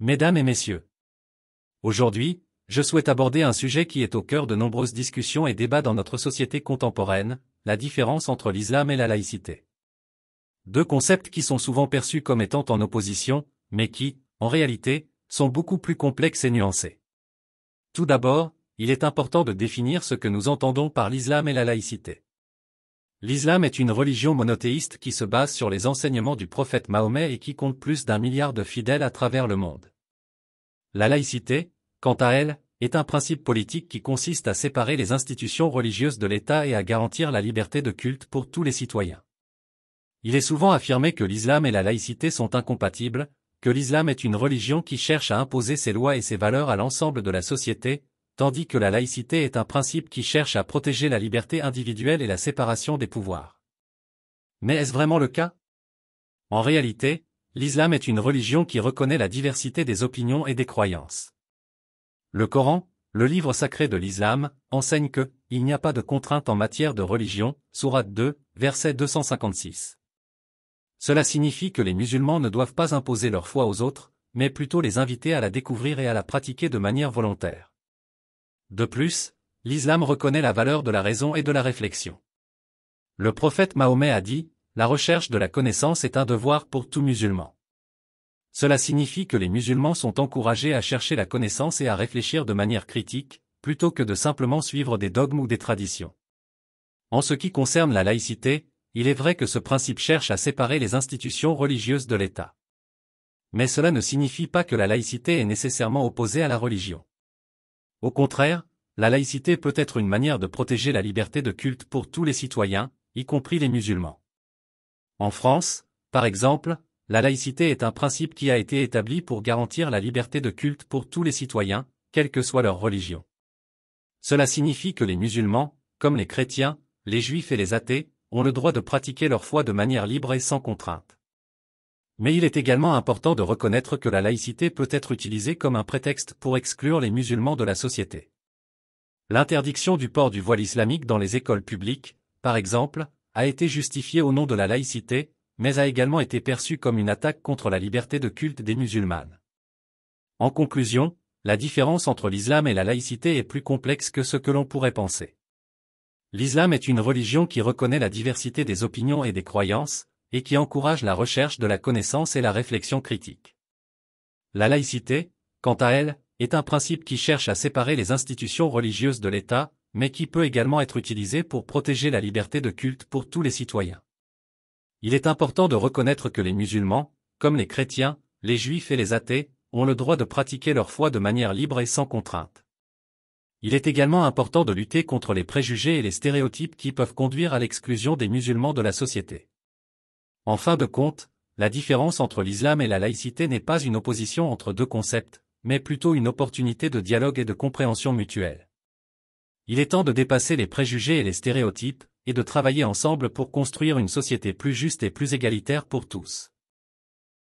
Mesdames et messieurs, aujourd'hui, je souhaite aborder un sujet qui est au cœur de nombreuses discussions et débats dans notre société contemporaine, la différence entre l'islam et la laïcité. Deux concepts qui sont souvent perçus comme étant en opposition, mais qui, en réalité, sont beaucoup plus complexes et nuancés. Tout d'abord, il est important de définir ce que nous entendons par l'islam et la laïcité. L'islam est une religion monothéiste qui se base sur les enseignements du prophète Mahomet et qui compte plus d'1 milliard de fidèles à travers le monde. La laïcité, quant à elle, est un principe politique qui consiste à séparer les institutions religieuses de l'État et à garantir la liberté de culte pour tous les citoyens. Il est souvent affirmé que l'islam et la laïcité sont incompatibles, que l'islam est une religion qui cherche à imposer ses lois et ses valeurs à l'ensemble de la société, tandis que la laïcité est un principe qui cherche à protéger la liberté individuelle et la séparation des pouvoirs. Mais est-ce vraiment le cas? En réalité, l'islam est une religion qui reconnaît la diversité des opinions et des croyances. Le Coran, le livre sacré de l'islam, enseigne que « il n'y a pas de contrainte en matière de religion » sourate 2, verset 256. Cela signifie que les musulmans ne doivent pas imposer leur foi aux autres, mais plutôt les inviter à la découvrir et à la pratiquer de manière volontaire. De plus, l'islam reconnaît la valeur de la raison et de la réflexion. Le prophète Mahomet a dit « La recherche de la connaissance est un devoir pour tout musulman ». Cela signifie que les musulmans sont encouragés à chercher la connaissance et à réfléchir de manière critique, plutôt que de simplement suivre des dogmes ou des traditions. En ce qui concerne la laïcité, il est vrai que ce principe cherche à séparer les institutions religieuses de l'État. Mais cela ne signifie pas que la laïcité est nécessairement opposée à la religion. Au contraire, la laïcité peut être une manière de protéger la liberté de culte pour tous les citoyens, y compris les musulmans. En France, par exemple, la laïcité est un principe qui a été établi pour garantir la liberté de culte pour tous les citoyens, quelle que soit leur religion. Cela signifie que les musulmans, comme les chrétiens, les juifs et les athées, ont le droit de pratiquer leur foi de manière libre et sans contrainte. Mais il est également important de reconnaître que la laïcité peut être utilisée comme un prétexte pour exclure les musulmans de la société. L'interdiction du port du voile islamique dans les écoles publiques, par exemple, a été justifiée au nom de la laïcité, mais a également été perçue comme une attaque contre la liberté de culte des musulmanes. En conclusion, la différence entre l'islam et la laïcité est plus complexe que ce que l'on pourrait penser. L'islam est une religion qui reconnaît la diversité des opinions et des croyances, et qui encourage la recherche de la connaissance et la réflexion critique. La laïcité, quant à elle, est un principe qui cherche à séparer les institutions religieuses de l'État, mais qui peut également être utilisé pour protéger la liberté de culte pour tous les citoyens. Il est important de reconnaître que les musulmans, comme les chrétiens, les juifs et les athées, ont le droit de pratiquer leur foi de manière libre et sans contrainte. Il est également important de lutter contre les préjugés et les stéréotypes qui peuvent conduire à l'exclusion des musulmans de la société. En fin de compte, la différence entre l'islam et la laïcité n'est pas une opposition entre deux concepts, mais plutôt une opportunité de dialogue et de compréhension mutuelle. Il est temps de dépasser les préjugés et les stéréotypes, et de travailler ensemble pour construire une société plus juste et plus égalitaire pour tous.